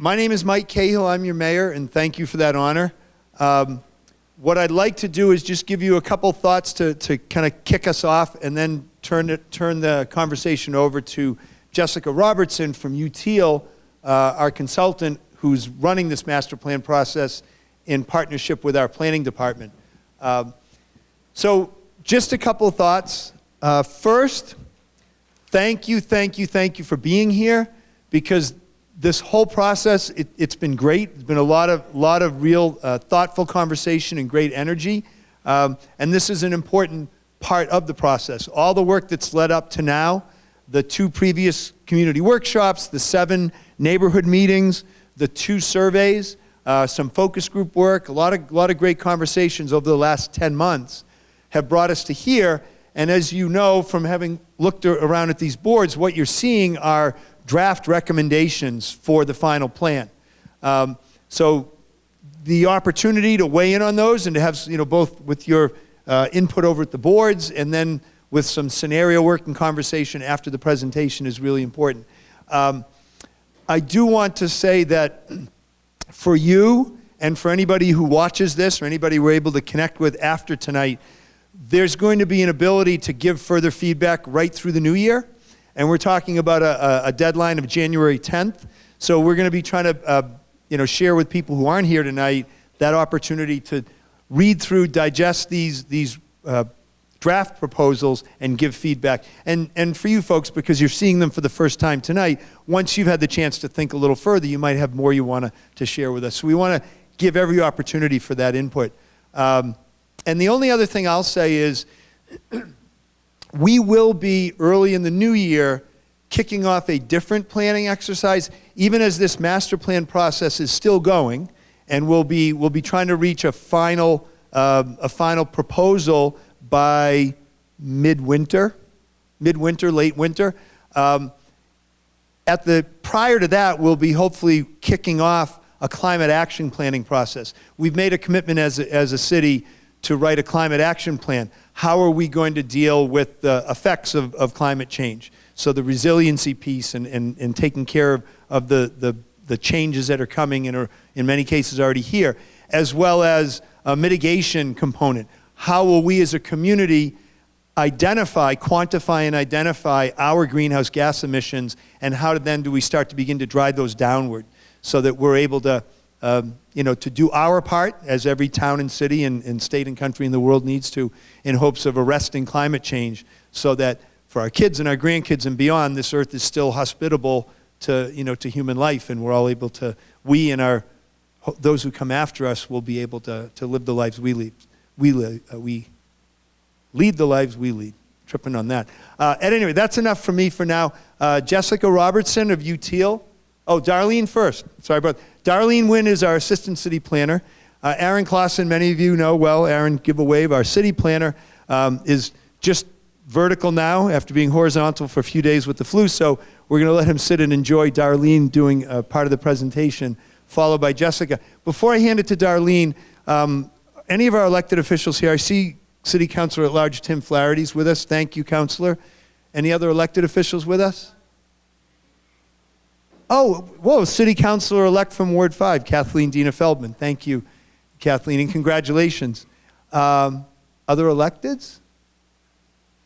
My name is Mike Cahill. I'm your mayor, and thank you for that honor. What I'd like to do is just give you a couple thoughts to kind of kick us off, and then turn the conversation over to Jessica Robertson from UTEAL, our consultant who's running this master plan process in partnership with our planning department. So just a couple of thoughts. First, thank you for being here, because this whole process, it's been great. It's been a lot of real thoughtful conversation and great energy. And this is an important part of the process. All the work that's led up to now, the 2 previous community workshops, the 7 neighborhood meetings, the 2 surveys, some focus group work, a lot of great conversations over the last 10 months have brought us to here. And as you know from having looked around at these boards, what you're seeing are draft recommendations for the final plan. So the opportunity to weigh in on those and to have, both with your input over at the boards and then with some scenario work and conversation after the presentation is really important. I do want to say that for you and for anybody who watches this or anybody we're able to connect with after tonight, there's going to be an ability to give further feedback right through the new year. And we're talking about a deadline of January 10th. So we're going to be trying to share with people who aren't here tonight that opportunity to read through, digest these draft proposals and give feedback. And for you folks, because you're seeing them for the first time tonight, once you've had the chance to think a little further, you might have more you want to share with us. So we want to give every opportunity for that input. And the only other thing I'll say is, we will be early in the new year kicking off a different planning exercise, even as this master plan process is still going, and we'll be trying to reach a final proposal by midwinter, late winter. Prior to that, we'll be hopefully kicking off a climate action planning process. We've made a commitment as a city to write a climate action plan. How are we going to deal with the effects of climate change? So the resiliency piece and taking care of the changes that are coming and are in many cases already here, as well as a mitigation component. How will we as a community quantify and identify our greenhouse gas emissions, and how then do we start to begin to drive those downward so that we're able to to do our part, as every town and city and state and country in the world needs to, in hopes of arresting climate change, so that for our kids and our grandkids and beyond, this earth is still hospitable to human life, and we're all able to, we and those who come after us will be able to live the lives we lead. We lead the lives we lead. Tripping on that. At any rate, that's enough for me for now. Jessica Robertson of UTEAL. Oh, Darlene first. Sorry about that. Darlene Wynn is our assistant city planner. Aaron Clausen, many of you know well. Aaron, give a wave. Our city planner is just vertical now after being horizontal for a few days with the flu. So we're going to let him sit and enjoy Darlene doing part of the presentation, followed by Jessica. Before I hand it to Darlene, any of our elected officials here, I see City Councilor at Large Tim Flaherty's with us. Thank you, Councilor. Any other elected officials with us? Oh, whoa, City Councilor-elect from Ward 5, Kathleen Dina Feldman. Thank you, Kathleen, and congratulations. Other electeds?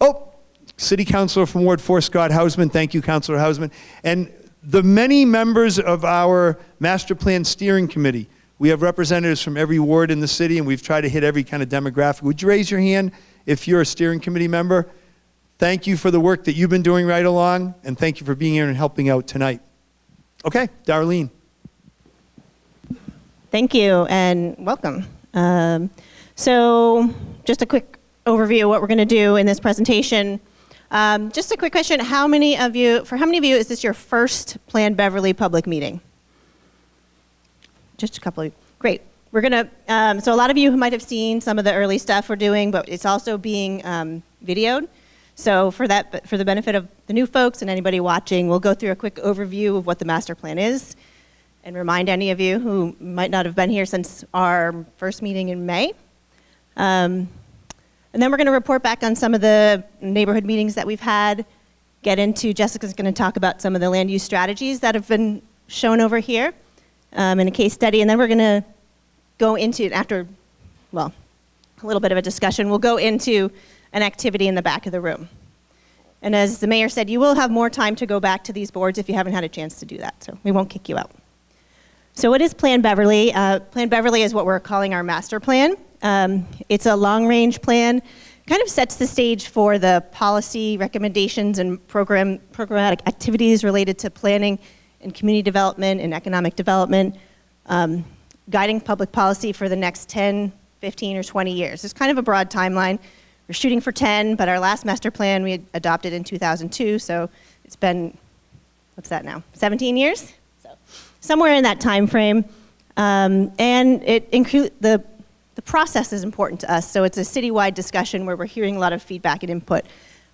Oh, City Councilor from Ward 4, Scott Hausman. Thank you, Councilor Hausman. And the many members of our Master Plan Steering Committee. We have representatives from every ward in the city, and we've tried to hit every kind of demographic. Would you raise your hand if you're a steering committee member? Thank you for the work that you've been doing right along, and thank you for being here and helping out tonight. Okay, Darlene. Thank you and welcome. So just a quick overview of what we're going to do in this presentation. Just a quick question, for how many of you is this your first PlanBeverly public meeting? Just a couple of you. Great. We're going to, so a lot of you who might have seen some of the early stuff we're doing, but it's also being videoed. So for the benefit of the new folks and anybody watching, we'll go through a quick overview of what the master plan is and remind any of you who might not have been here since our first meeting in May. And then we're going to report back on some of the neighborhood meetings that we've had, Jessica's going to talk about some of the land use strategies that have been shown over here, and a case study, and then we're going to go into, after, well, a little bit of a discussion, we'll go into an activity in the back of the room. And as the mayor said, you will have more time to go back to these boards if you haven't had a chance to do that, so we won't kick you out. So what is PlanBeverly? PlanBeverly is what we're calling our master plan. It's a long-range plan, kind of sets the stage for the policy recommendations and programmatic activities related to planning and community development and economic development, guiding public policy for the next 10, 15, or 20 years. It's kind of a broad timeline. We're shooting for 10, but our last master plan we adopted in 2002, so it's been, what's that now, 17 years? So somewhere in that time frame. And it includes the process is important to us, so it's a citywide discussion where we're hearing a lot of feedback and input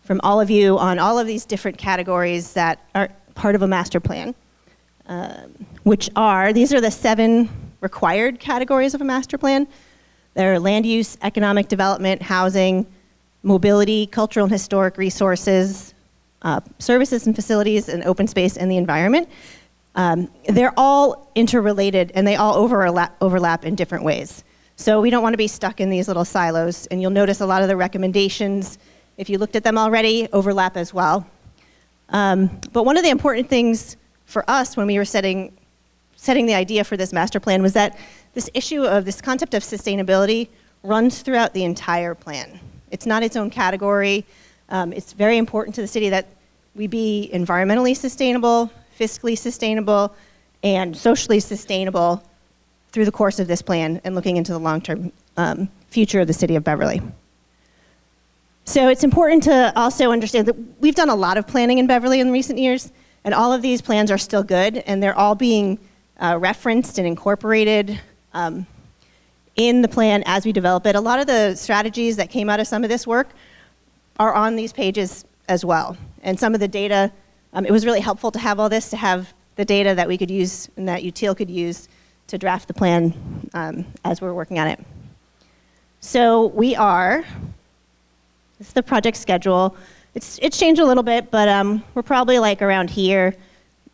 from all of you on all of these different categories that are part of a master plan, these are the 7 required categories of a master plan. They're land use, economic development, housing, mobility, cultural and historic resources, services and facilities, and open space and the environment. They're all interrelated and they all overlap in different ways. So we don't want to be stuck in these little silos, and you'll notice a lot of the recommendations, if you looked at them already, overlap as well. But one of the important things for us when we were setting the idea for this master plan was that this issue of this concept of sustainability runs throughout the entire plan. It's not its own category. It's very important to the city that we be environmentally sustainable, fiscally sustainable, and socially sustainable through the course of this plan and looking into the long-term future of the city of Beverly. So it's important to also understand that we've done a lot of planning in Beverly in recent years, and all of these plans are still good, and they're all being referenced and incorporated in the plan as we develop it. A lot of the strategies that came out of some of this work are on these pages as well. And some of the data, it was really helpful to have all this, to have the data that we could use and that UTIL could use to draft the plan as we're working on it. So this is the project schedule. It's changed a little bit, but we're probably like around here.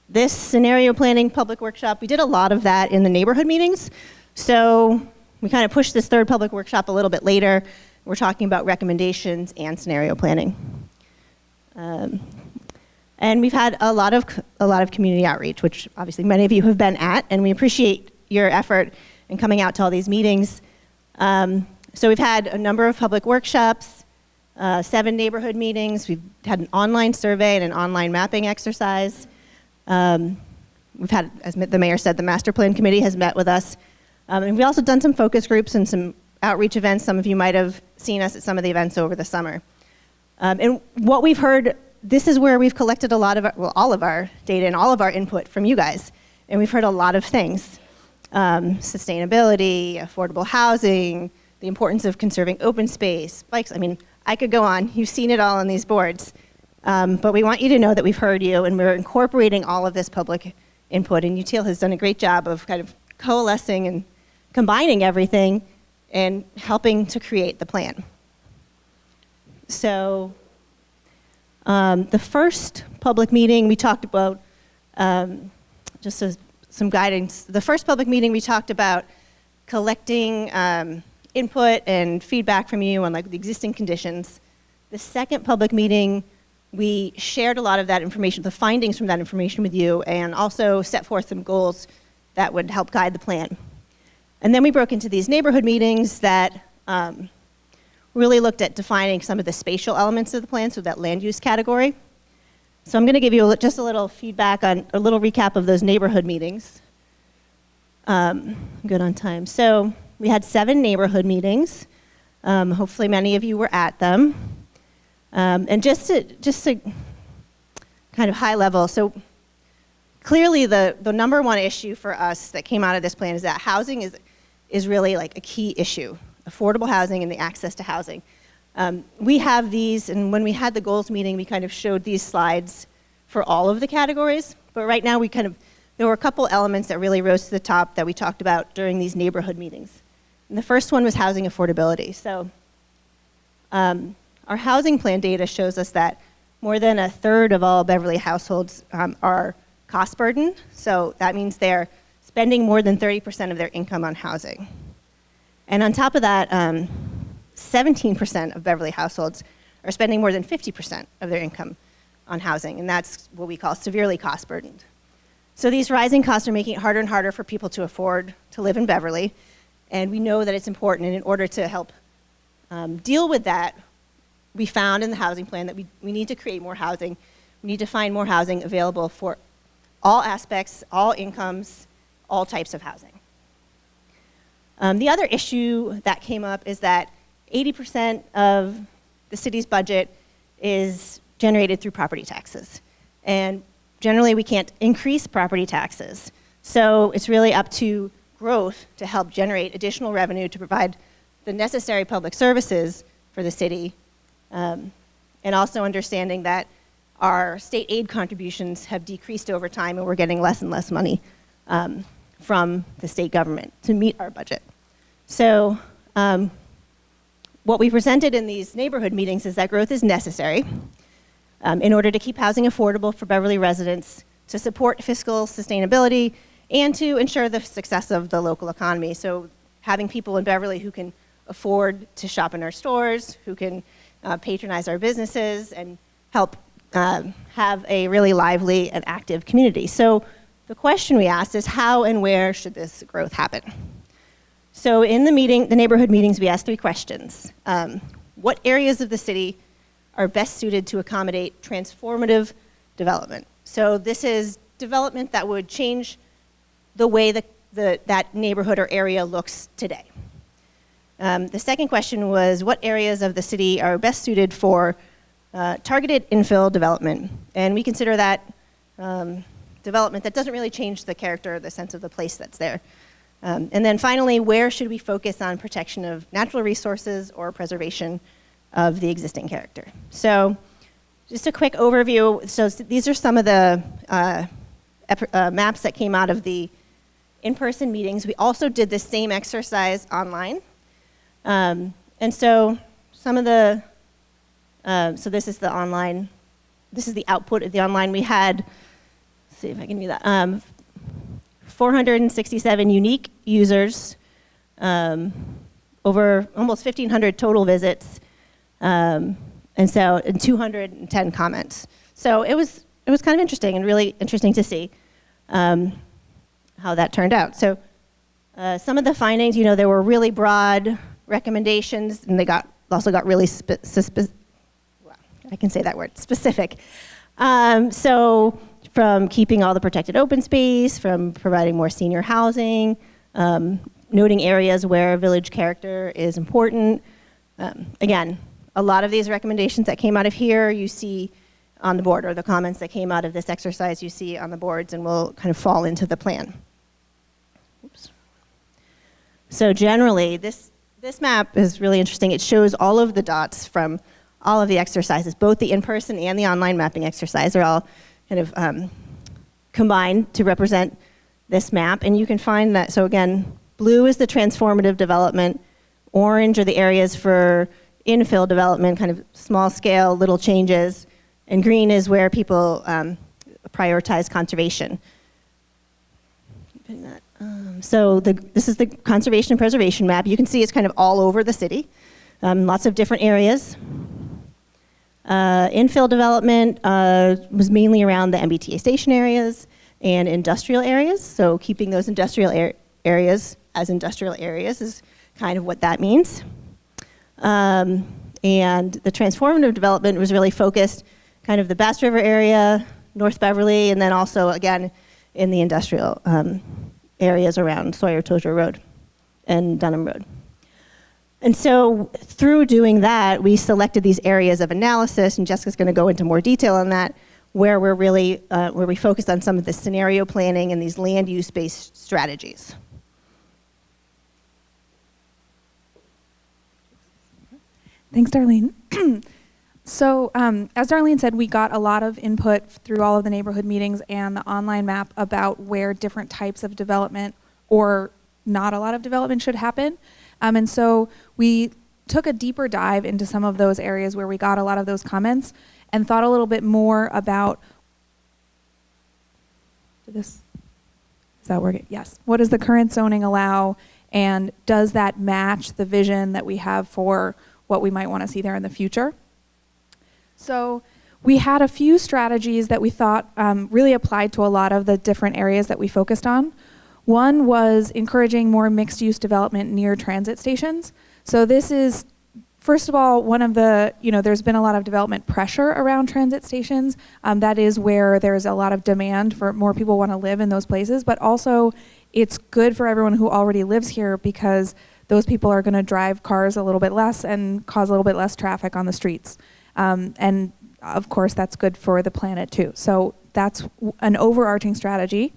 This scenario planning public workshop, we did a lot of that in the neighborhood meetings. So we kind of pushed this third public workshop a little bit later. We're talking about recommendations and scenario planning. And we've had a lot of community outreach, which obviously many of you have been at, and we appreciate your effort in coming out to all these meetings. So we've had a number of public workshops, 7 neighborhood meetings. We've had an online survey and an online mapping exercise. We've had, as the mayor said, the master plan committee has met with us. And we've also done some focus groups and some outreach events. Some of you might have seen us at some of the events over the summer. And what we've heard, this is where we've collected all of our data and all of our input from you guys. And we've heard a lot of things. Sustainability, affordable housing, the importance of conserving open space, bikes. I mean, I could go on. You've seen it all on these boards. But we want you to know that we've heard you, and we're incorporating all of this public input. And UTIL has done a great job of kind of coalescing and combining everything and helping to create the plan. So the first public meeting we talked about, just as some guidance, the first public meeting we talked about collecting input and feedback from you on like the existing conditions. The second public meeting, we shared a lot of that information, the findings from that information with you, and also set forth some goals that would help guide the plan. And then we broke into these neighborhood meetings that really looked at defining some of the spatial elements of the plan, so that land use category. So I'm going to give you just a little feedback on a little recap of those neighborhood meetings. Good on time. So we had 7 neighborhood meetings. Hopefully many of you were at them. And just to kind of high level, so clearly the number one issue for us that came out of this plan is that housing is really like a key issue, affordable housing and the access to housing. We have these, and when we had the goals meeting, we kind of showed these slides for all of the categories, but right now there were a couple elements that really rose to the top that we talked about during these neighborhood meetings. And the first one was housing affordability. So our housing plan data shows us that more than a third of all Beverly households are cost burdened. So that means they're spending more than 30% of their income on housing. And on top of that, 17% of Beverly households are spending more than 50% of their income on housing, and that's what we call severely cost burdened. So these rising costs are making it harder and harder for people to afford to live in Beverly, and we know that it's important, and in order to help deal with that, we found in the housing plan that we need to create more housing. We need to find more housing available for all aspects, all incomes, all types of housing. The other issue that came up is that 80% of the city's budget is generated through property taxes. And generally, we can't increase property taxes. So it's really up to growth to help generate additional revenue to provide the necessary public services for the city, and also understanding that our state aid contributions have decreased over time and we're getting less and less money from the state government to meet our budget. So what we presented in these neighborhood meetings is that growth is necessary in order to keep housing affordable for Beverly residents, to support fiscal sustainability, and to ensure the success of the local economy. So having people in Beverly who can afford to shop in our stores, who can patronize our businesses, and help have a really lively and active community. So the question we asked is, how and where should this growth happen? So in the neighborhood meetings, we asked 3 questions. What areas of the city are best suited to accommodate transformative development? So this is development that would change the way that neighborhood or area looks today. The second question was, what areas of the city are best suited for targeted infill development? And we consider that development that doesn't really change the character or the sense of the place that's there. And then finally, where should we focus on protection of natural resources or preservation of the existing character? So just a quick overview. So these are some of the maps that came out of the in-person meetings. We also did the same exercise online. And so some of the, so this is the online, this is the output of the online. We had, let's see if I can do that, 467 unique users, over almost 1,500 total visits, and 210 comments. So it was kind of interesting and really interesting to see how that turned out. So some of the findings, there were really broad recommendations, and they also got really specific. So from keeping all the protected open space, from providing more senior housing, noting areas where village character is important. Again, a lot of these recommendations that came out of here, you see on the board, or the comments that came out of this exercise, you see on the boards, and will kind of fall into the plan. Oops. So generally, this map is really interesting. It shows all of the dots from all of the exercises, both the in-person and the online mapping exercise are all kind of combined to represent this map. And you can find that, so again, blue is the transformative development, orange are the areas for infill development, kind of small scale, little changes, and green is where people prioritize conservation. So this is the conservation and preservation map. You can see it's kind of all over the city, lots of different areas. Infill development was mainly around the MBTA station areas and industrial areas. So keeping those industrial areas as industrial areas is kind of what that means. And the transformative development was really focused kind of the Bass River area, North Beverly, and then also, again, in the industrial areas around Sawyer-Tozier Road and Dunham Road. And so through doing that, we selected these areas of analysis, and Jessica's going to go into more detail on that, where we're really, where we focused on some of the scenario planning and these land use-based strategies. Thanks, Darlene. So as Darlene said, we got a lot of input through all of the neighborhood meetings and the online map about where different types of development or not a lot of development should happen. And so we took a deeper dive into some of those areas where we got a lot of those comments and thought a little bit more about, is that working? Yes. What does the current zoning allow, and does that match the vision that we have for what we might want to see there in the future? So we had a few strategies that we thought really applied to a lot of the different areas that we focused on. One was encouraging more mixed-use development near transit stations. So this is, first of all, one of the, there's been a lot of development pressure around transit stations. That is where there's a lot of demand for more people want to live in those places, but also it's good for everyone who already lives here because those people are going to drive cars a little bit less and cause a little bit less traffic on the streets. And of course, that's good for the planet too. So that's an overarching strategy.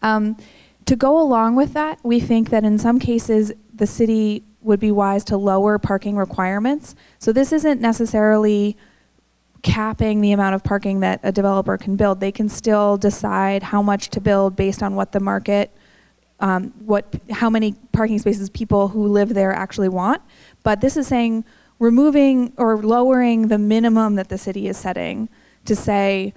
To go along with that, we think that in some cases, the city would be wise to lower parking requirements. So this isn't necessarily capping the amount of parking that a developer can build. They can still decide how much to build based on what the market, how many parking spaces people who live there actually want. But this is saying removing or lowering the minimum that the city is setting to say,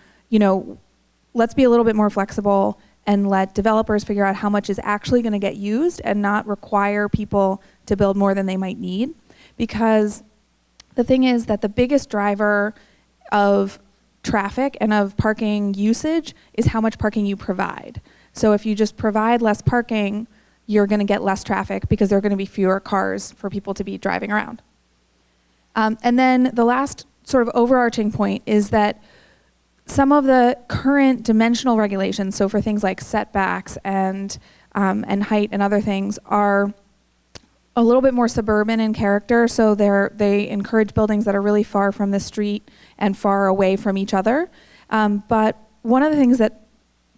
let's be a little bit more flexible and let developers figure out how much is actually going to get used and not require people to build more than they might need. Because the thing is that the biggest driver of traffic and of parking usage is how much parking you provide. So if you just provide less parking, you're going to get less traffic because there are going to be fewer cars for people to be driving around. And then the last sort of overarching point is that some of the current dimensional regulations, so for things like setbacks and height and other things, are a little bit more suburban in character. So they encourage buildings that are really far from the street and far away from each other. But one of the things that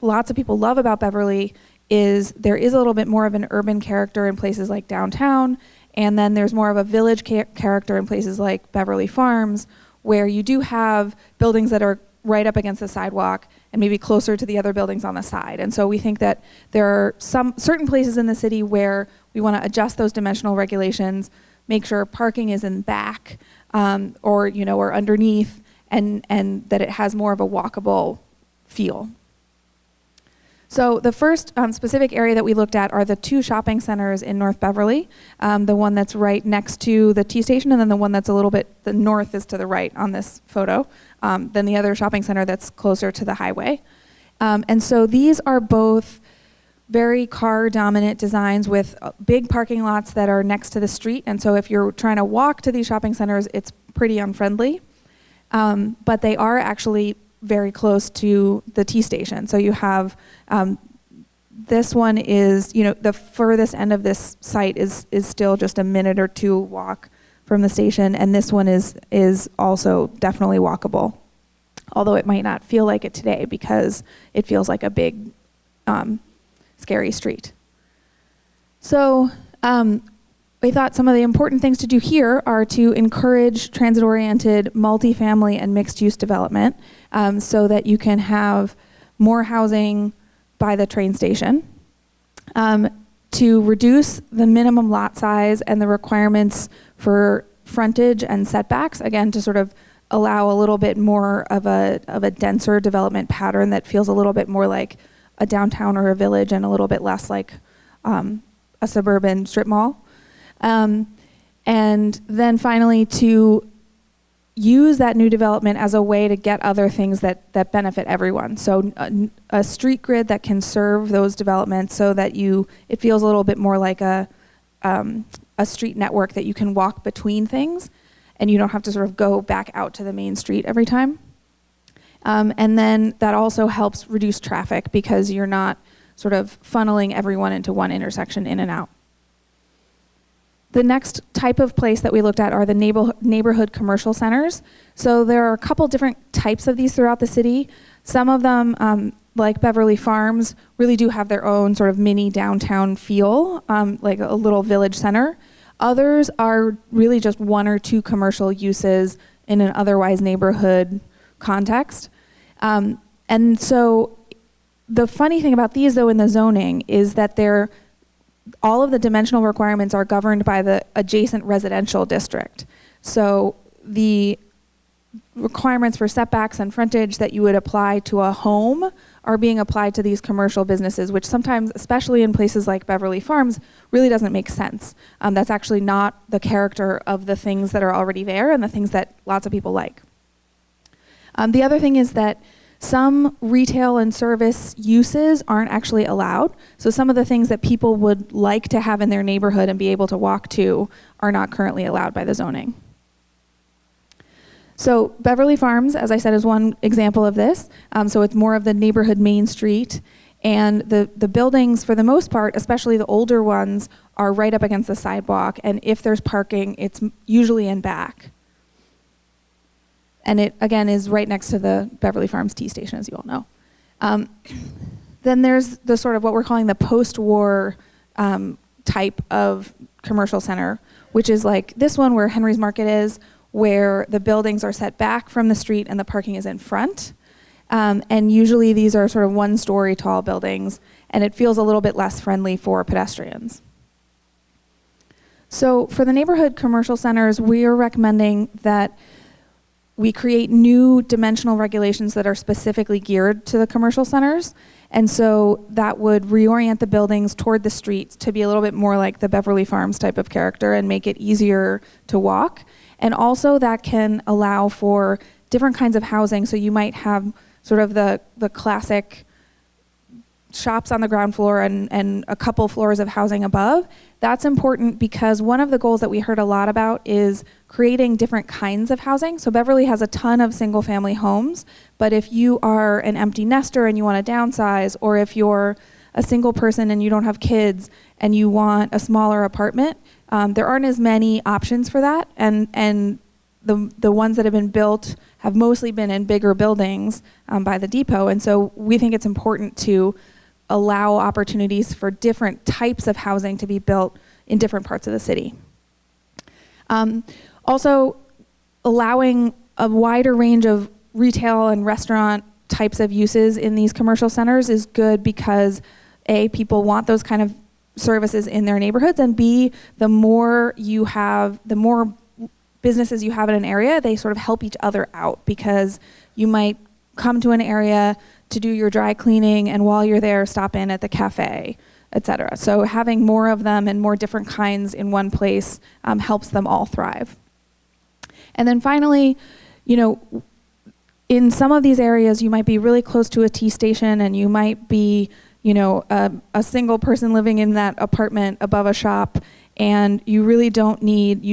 lots of people love about Beverly is there is a little bit more of an urban character in places like downtown, and then there's more of a village character in places like Beverly Farms, where you do have buildings that are right up against the sidewalk and maybe closer to the other buildings on the side. And so we think that there are some certain places in the city where we want to adjust those dimensional regulations, make sure parking is in back or underneath, and that it has more of a walkable feel. So the first specific area that we looked at are the two shopping centers in North Beverly, the one that's right next to the T station, and then the one that's a little bit, the north is to the right on this photo, then the other shopping center that's closer to the highway. And so these are both very car-dominant designs with big parking lots that are next to the street. And so if you're trying to walk to these shopping centers, it's pretty unfriendly. But they are actually very close to the T station. So you have, this one is, the furthest end of this site is still just a minute or two walk from the station, and this one is also definitely walkable. Although it might not feel like it today because it feels like a big, scary street. So we thought some of the important things to do here are to encourage transit-oriented multifamily and mixed-use development so that you can have more housing by the train station, to reduce the minimum lot size and the requirements for frontage and setbacks, again, to sort of allow a little bit more of a denser development pattern that feels a little bit more like a downtown or a village and a little bit less like a suburban strip mall. And then finally to use that new development as a way to get other things that benefit everyone. So a street grid that can serve those developments so that it feels a little bit more like a street network that you can walk between things and you don't have to sort of go back out to the main street every time. And then that also helps reduce traffic because you're not sort of funneling everyone into one intersection in and out. The next type of place that we looked at are the neighborhood commercial centers. So there are a couple different types of these throughout the city. Some of them, like Beverly Farms, really do have their own sort of mini downtown feel, like a little village center. Others are really just one or two commercial uses in an otherwise neighborhood context. And so the funny thing about these, though, in the zoning is that all of the dimensional requirements are governed by the adjacent residential district. So the requirements for setbacks and frontage that you would apply to a home are being applied to these commercial businesses, which sometimes, especially in places like Beverly Farms, really doesn't make sense. That's actually not the character of the things that are already there and the things that lots of people like. The other thing is that some retail and service uses aren't actually allowed. So some of the things that people would like to have in their neighborhood and be able to walk to are not currently allowed by the zoning. So Beverly Farms, as I said, is one example of this. So it's more of the neighborhood main street. And the buildings, for the most part, especially the older ones, are right up against the sidewalk. And if there's parking, it's usually in back. And it, again, is right next to the Beverly Farms T station, as you all know. Then there's the sort of what we're calling the post-war type of commercial center, which is like this one where Henry's Market is, where the buildings are set back from the street and the parking is in front. And usually these are sort of one-story tall buildings, and it feels a little bit less friendly for pedestrians. So for the neighborhood commercial centers, we are recommending that we create new dimensional regulations that are specifically geared to the commercial centers. And so that would reorient the buildings toward the streets to be a little bit more like the Beverly Farms type of character and make it easier to walk. And also that can allow for different kinds of housing. So you might have sort of the classic shops on the ground floor and a couple floors of housing above. That's important because one of the goals that we heard a lot about is creating different kinds of housing. So Beverly has a ton of single family homes, but if you are an empty nester and you want to downsize, or if you're a single person and you don't have kids and you want a smaller apartment, there aren't as many options for that. And the ones that have been built have mostly been in bigger buildings by the depot. And so we think it's important to allow opportunities for different types of housing to be built in different parts of the city. Also, allowing a wider range of retail and restaurant types of uses in these commercial centers is good because A, people want those kind of services in their neighborhoods, and B, the more businesses you have in an area, they sort of help each other out, because you might come to an area to do your dry cleaning, and while you're there, stop in at the cafe, etc. So having more of them and more different kinds in one place helps them all thrive. And then finally, in some of these areas, you might be really close to a T station, and you might be, a single person living in that apartment above a shop, and you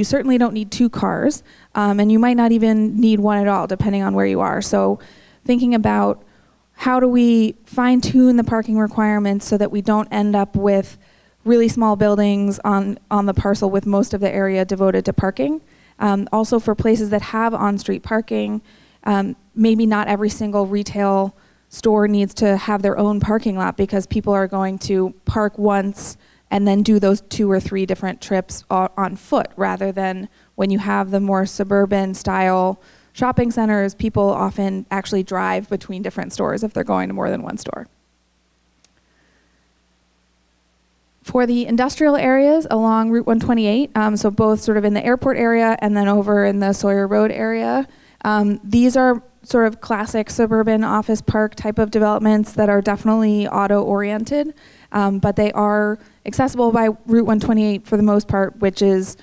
certainly don't need two cars, and you might not even need one at all, depending on where you are. So thinking about how do we fine-tune the parking requirements so that we don't end up with really small buildings on the parcel with most of the area devoted to parking. Also for places that have on-street parking, maybe not every single retail store needs to have their own parking lot, because people are going to park once and then do those 2 or 3 different trips on foot, rather than when you have the more suburban style shopping centers, people often actually drive between different stores if they're going to more than one store. For the industrial areas along Route 128, so both sort of in the airport area and then over in the Sawyer Road area, these are sort of classic suburban office park type of developments that are definitely auto-oriented, but they are accessible by Route 128 for the most part, which is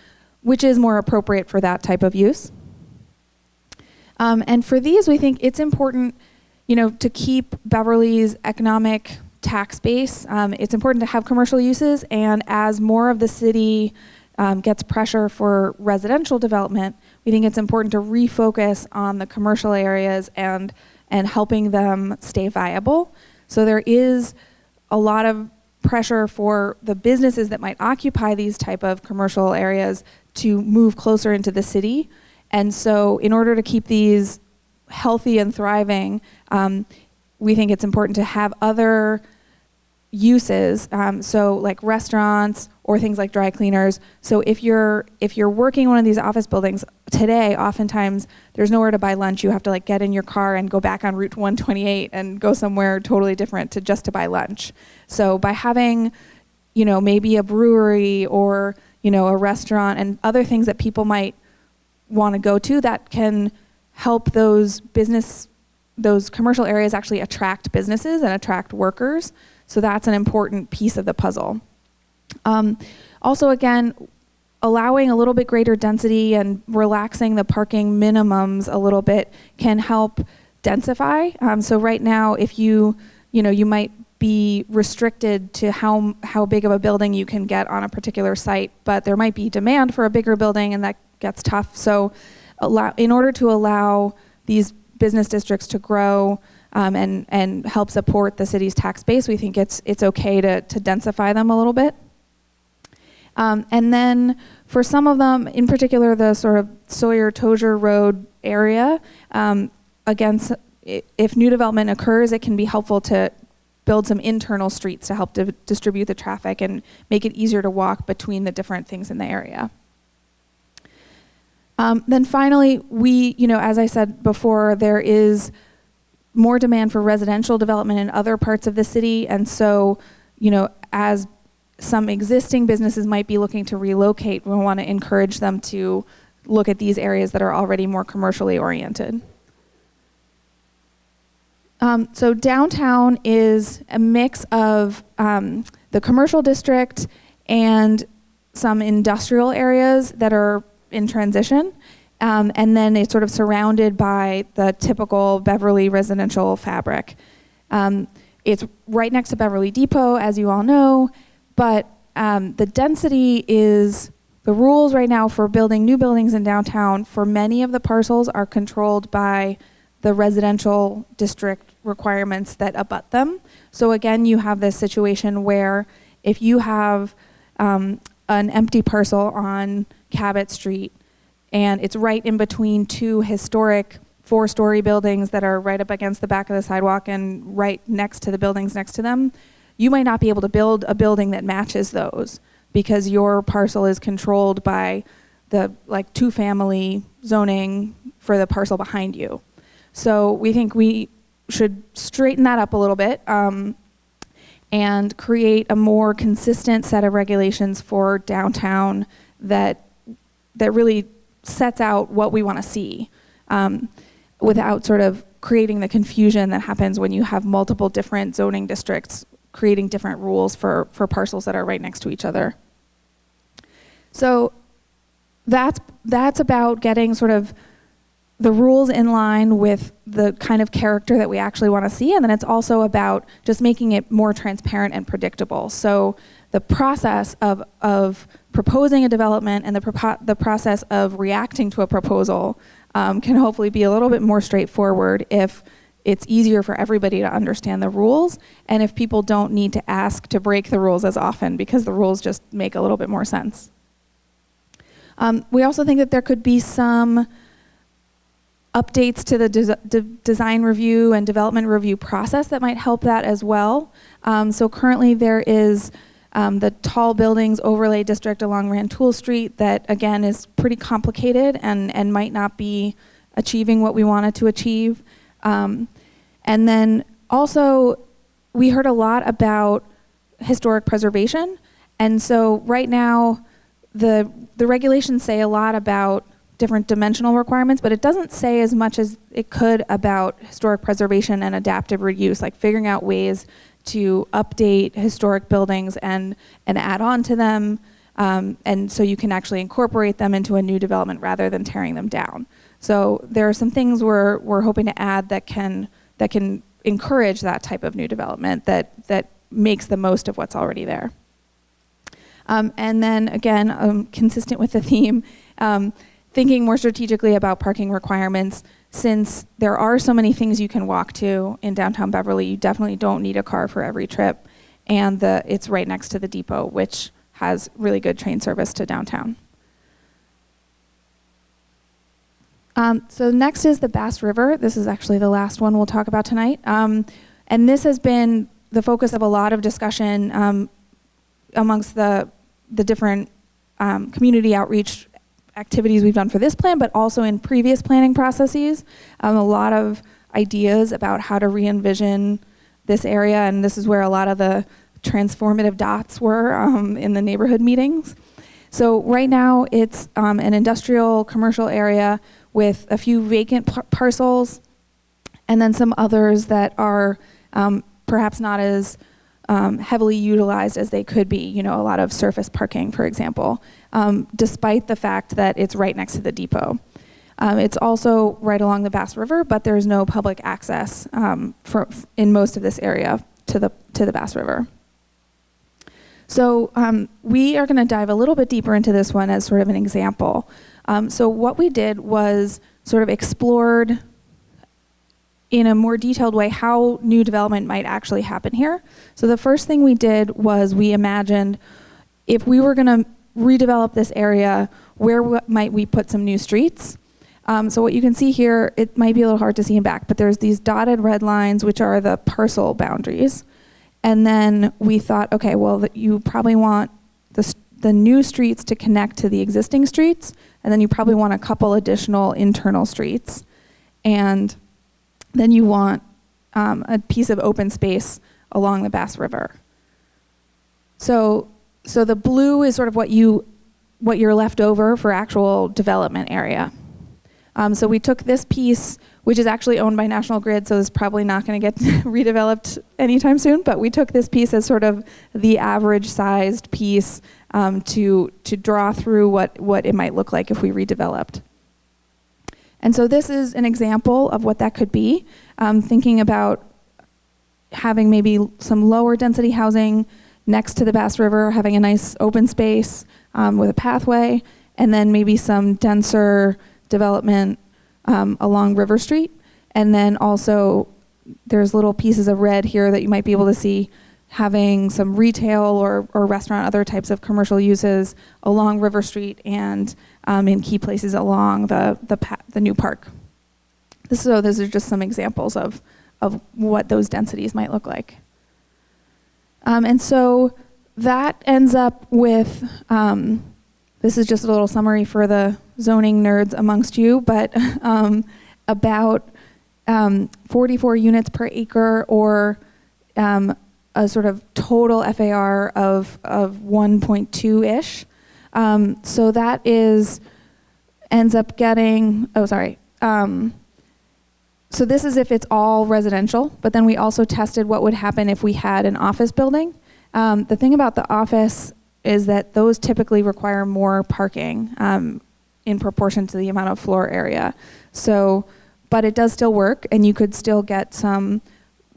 more appropriate for that type of use. And for these, we think it's important, to keep Beverly's economic tax base. It's important to have commercial uses, and as more of the city gets pressure for residential development, we think it's important to refocus on the commercial areas and helping them stay viable. So there is a lot of pressure for the businesses that might occupy these type of commercial areas to move closer into the city. And so in order to keep these healthy and thriving, we think it's important to have other uses, so like restaurants or things like dry cleaners. So if you're working in one of these office buildings today, oftentimes there's nowhere to buy lunch. You have to get in your car and go back on Route 128 and go somewhere totally different to buy lunch. So by having, maybe a brewery or, a restaurant and other things that people might want to go to that can help those commercial areas actually attract businesses and attract workers. So that's an important piece of the puzzle. Also, again, allowing a little bit greater density and relaxing the parking minimums a little bit can help densify. So right now, if you might be restricted to how big of a building you can get on a particular site, but there might be demand for a bigger building, and that gets tough. So in order to allow these business districts to grow and help support the city's tax base, we think it's okay to densify them a little bit. And then for some of them, in particular the sort of Sawyer-Tozier Road area, again, if new development occurs, it can be helpful to build some internal streets to help distribute the traffic and make it easier to walk between the different things in the area. Then finally, as I said before, there is more demand for residential development in other parts of the city, and so, as some existing businesses might be looking to relocate, we want to encourage them to look at these areas that are already more commercially oriented. So downtown is a mix of the commercial district and some industrial areas that are in transition. And then it's sort of surrounded by the typical Beverly residential fabric. It's right next to Beverly Depot, as you all know, but the density is, the rules right now for building new buildings in downtown for many of the parcels are controlled by the residential district requirements that abut them. So again, you have this situation where if you have an empty parcel on Cabot Street and it's right in between two historic 4-story buildings that are right up against the back of the sidewalk and right next to the buildings next to them, you might not be able to build a building that matches those because your parcel is controlled by the 2-family zoning for the parcel behind you. So we think we should straighten that up a little bit and create a more consistent set of regulations for downtown that really sets out what we want to see without sort of creating the confusion that happens when you have multiple different zoning districts creating different rules for parcels that are right next to each other. So that's about getting sort of the rules in line with the kind of character that we actually want to see, and then it's also about just making it more transparent and predictable. So the process of proposing a development and the process of reacting to a proposal can hopefully be a little bit more straightforward if it's easier for everybody to understand the rules, and if people don't need to ask to break the rules as often because the rules just make a little bit more sense. We also think that there could be some updates to the design review and development review process that might help that as well. So currently there is the tall buildings overlay district along Rantoul Street that again is pretty complicated and might not be achieving what we wanted to achieve. And then also we heard a lot about historic preservation. And so right now the regulations say a lot about different dimensional requirements, but it doesn't say as much as it could about historic preservation and adaptive reuse, like figuring out ways to update historic buildings and add on to them, and so you can actually incorporate them into a new development rather than tearing them down. So there are some things we're hoping to add that can encourage that type of new development that makes the most of what's already there. And then again, consistent with the theme, thinking more strategically about parking requirements. Since there are so many things you can walk to in downtown Beverly, you definitely don't need a car for every trip. And it's right next to the depot, which has really good train service to downtown. So next is the Bass River. This is actually the last one we'll talk about tonight. And this has been the focus of a lot of discussion amongst the different community outreach activities we've done for this plan, but also in previous planning processes. A lot of ideas about how to re-envision this area, and this is where a lot of the transformative dots were in the neighborhood meetings. So right now it's an industrial commercial area with a few vacant parcels, and then some others that are perhaps not as heavily utilized as they could be, you know, a lot of surface parking, for example, despite the fact that it's right next to the depot. It's also right along the Bass River, but there's no public access in most of this area to the Bass River. So we are going to dive a little bit deeper into this one as sort of an example. So what we did was sort of explored in a more detailed way how new development might actually happen here. So the first thing we did was we imagined if we were going to redevelop this area, where might we put some new streets? So what you can see here, it might be a little hard to see in back, but there's these dotted red lines, which are the parcel boundaries. And then we thought, okay, well, you probably want the new streets to connect to the existing streets, and then you probably want a couple additional internal streets. And then you want a piece of open space along the Bass River. So the blue is sort of what you're left over for actual development area. So we took this piece, which is actually owned by National Grid, so it's probably not going to get redeveloped anytime soon, but we took this piece as sort of the average sized piece to draw through what it might look like if we redeveloped. And so this is an example of what that could be, thinking about having maybe some lower density housing next to the Bass River, having a nice open space with a pathway, and then maybe some denser development along River Street. And then also there's little pieces of red here that you might be able to see, having some retail or restaurant, other types of commercial uses along River Street and in key places along the new park. So those are just some examples of what those densities might look like. And so that ends up with, this is just a little summary for the zoning nerds amongst you, but about 44 units per acre, or a sort of total FAR of 1.2-ish. So that ends up getting, so this is if it's all residential, but then we also tested what would happen if we had an office building. The thing about the office is that those typically require more parking in proportion to the amount of floor area. So, but it does still work, and you could still get some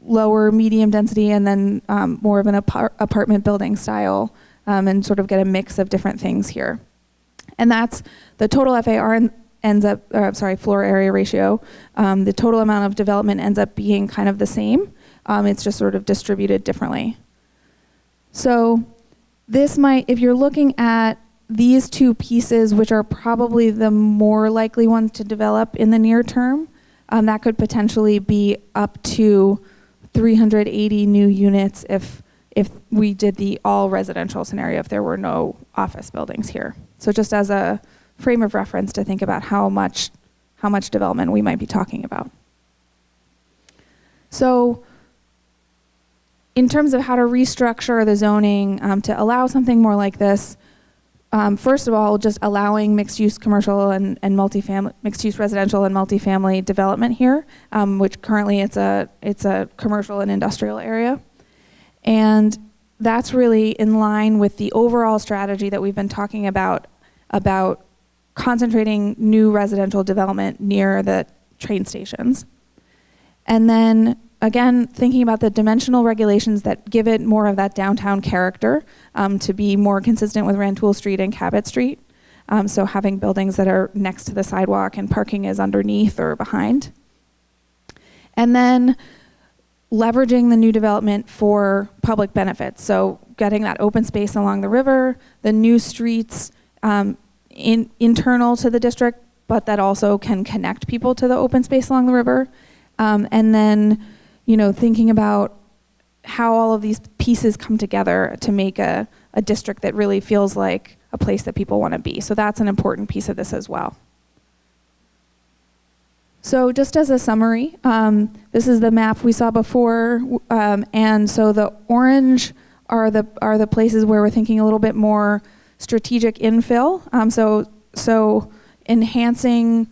lower medium density and then more of an apartment building style, and sort of get a mix of different things here. And that's the total FAR ends up, floor area ratio. The total amount of development ends up being kind of the same. It's just sort of distributed differently. So this might, if you're looking at these two pieces, which are probably the more likely ones to develop in the near term, that could potentially be up to 380 new units if we did the all residential scenario, if there were no office buildings here. So just as a frame of reference to think about how much development we might be talking about. So in terms of how to restructure the zoning to allow something more like this, first of all, just allowing mixed-use commercial and multifamily, mixed-use residential and multifamily development here, which currently it's a commercial and industrial area. And that's really in line with the overall strategy that we've been talking about concentrating new residential development near the train stations. And then again, thinking about the dimensional regulations that give it more of that downtown character, to be more consistent with Rantoul Street and Cabot Street. So having buildings that are next to the sidewalk and parking is underneath or behind. And then leveraging the new development for public benefits. So getting that open space along the river, the new streets internal to the district, but that also can connect people to the open space along the river. And then, thinking about how all of these pieces come together to make a district that really feels like a place that people want to be. So that's an important piece of this as well. So just as a summary, this is the map we saw before, and so the orange are the places where we're thinking a little bit more strategic infill. So enhancing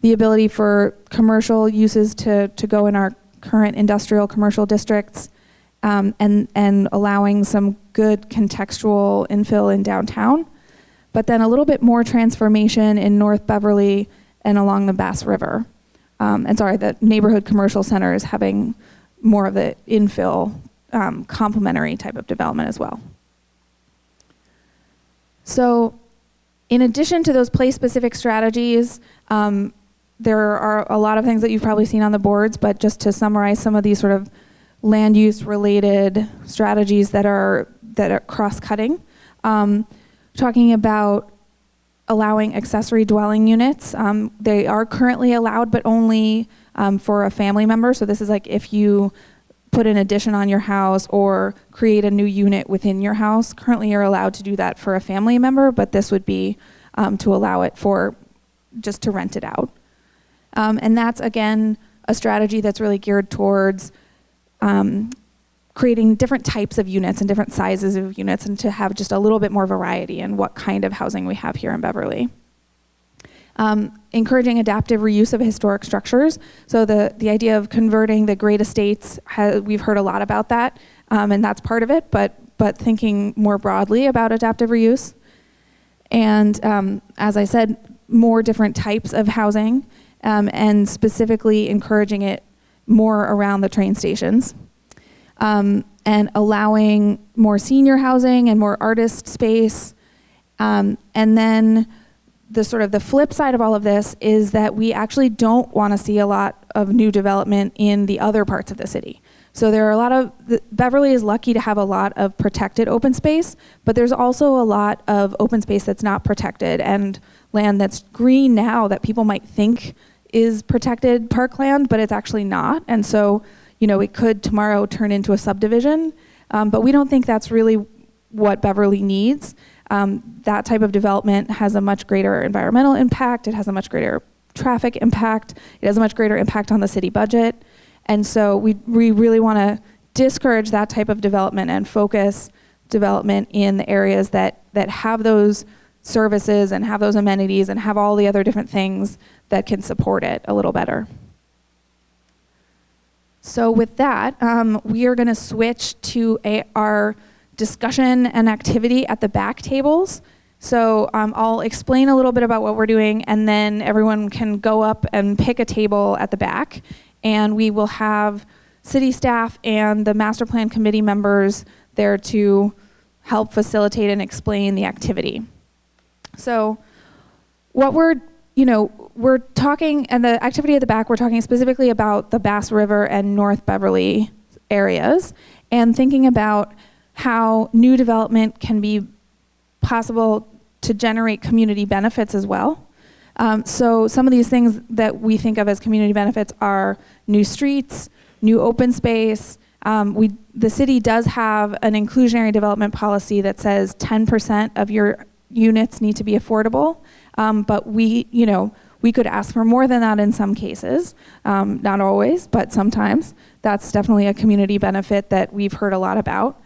the ability for commercial uses to go in our current industrial commercial districts, and allowing some good contextual infill in downtown, but then a little bit more transformation in North Beverly and along the Bass River. The neighborhood commercial centers having more of the infill complementary type of development as well. So in addition to those place-specific strategies, there are a lot of things that you've probably seen on the boards, but just to summarize some of these sort of land use related strategies that are cross-cutting. Talking about allowing accessory dwelling units. They are currently allowed, but only for a family member. So this is like if you put an addition on your house or create a new unit within your house. Currently you're allowed to do that for a family member, but this would be to allow it for just to rent it out. And that's, again, a strategy that's really geared towards creating different types of units and different sizes of units, and to have just a little bit more variety in what kind of housing we have here in Beverly. Encouraging adaptive reuse of historic structures. So the idea of converting the great estates, we've heard a lot about that, and that's part of it, but thinking more broadly about adaptive reuse. And as I said, more different types of housing, and specifically encouraging it more around the train stations. And allowing more senior housing and more artist space. And then the flip side of all of this is that we actually don't want to see a lot of new development in the other parts of the city. So there are Beverly is lucky to have a lot of protected open space, but there's also a lot of open space that's not protected, and land that's green now that people might think is protected parkland, but it's actually not. And so, it could tomorrow turn into a subdivision, but we don't think that's really what Beverly needs. That type of development has a much greater environmental impact. It has a much greater traffic impact. It has a much greater impact on the city budget. And so we really want to discourage that type of development and focus development in the areas that have those services and have those amenities and have all the other different things that can support it a little better. So with that, we are going to switch to our discussion and activity at the back tables. So I'll explain a little bit about what we're doing, and then everyone can go up and pick a table at the back, and we will have city staff and the master plan committee members there to help facilitate and explain the activity. So what we're talking, and the activity at the back, we're talking specifically about the Bass River and North Beverly areas, and thinking about how new development can be possible to generate community benefits as well. So some of these things that we think of as community benefits are new streets, new open space. The city does have an inclusionary development policy that says 10% of your units need to be affordable, but we could ask for more than that in some cases, not always, but sometimes. That's definitely a community benefit that we've heard a lot about.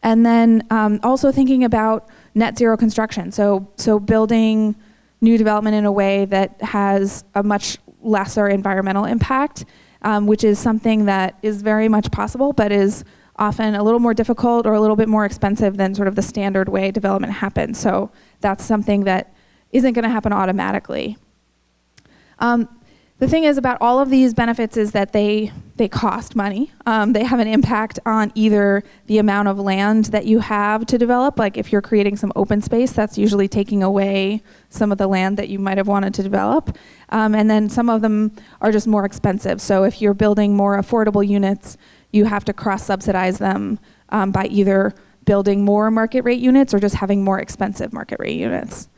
And then also thinking about net zero construction, so building new development in a way that has a much lesser environmental impact, which is something that is very much possible, but is often a little more difficult or a little bit more expensive than sort of the standard way development happens. So that's something that isn't going to happen automatically. The thing is about all of these benefits is that they cost money. They have an impact on either the amount of land that you have to develop, like if you're creating some open space, that's usually taking away some of the land that you might have wanted to develop. And then some of them are just more expensive. So if you're building more affordable units, you have to cross-subsidize them by either building more market rate units or just having more expensive market rate units.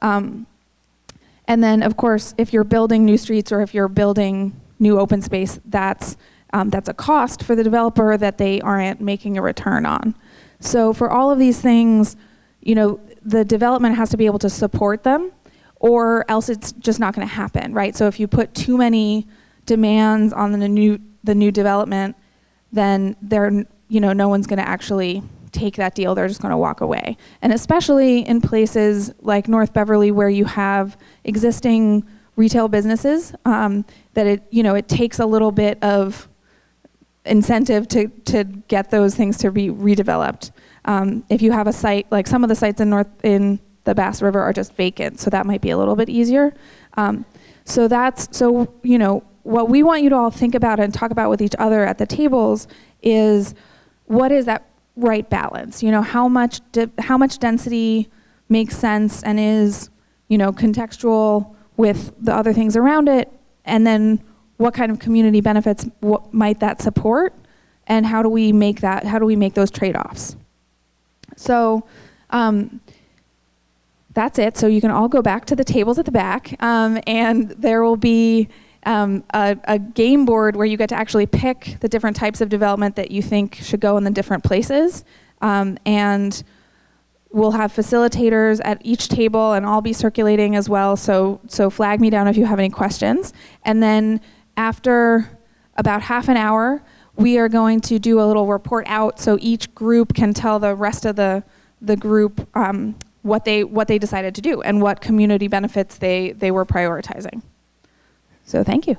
And then, of course, if you're building new streets or if you're building new open space, that's a cost for the developer that they aren't making a return on. So for all of these things, the development has to be able to support them, or else it's just not going to happen, right? So if you put too many demands on the new development, then no one's going to actually take that deal. They're just going to walk away. And especially in places like North Beverly, where you have existing retail businesses, that it takes a little bit of incentive to get those things to be redeveloped. If you have a site, like some of the sites in the Bass River are just vacant, so that might be a little bit easier. What we want you to all think about and talk about with each other at the tables is, what is that right balance? How much density makes sense and is, contextual with the other things around it, and then what kind of community benefits might that support, and how do we make those trade-offs? So that's it. So you can all go back to the tables at the back, and there will be a game board where you get to actually pick the different types of development that you think should go in the different places. And we'll have facilitators at each table, and I'll be circulating as well. So flag me down if you have any questions. And then after about half an hour, we are going to do a little report out, so each group can tell the rest of the group what they decided to do and what community benefits they were prioritizing. So thank you.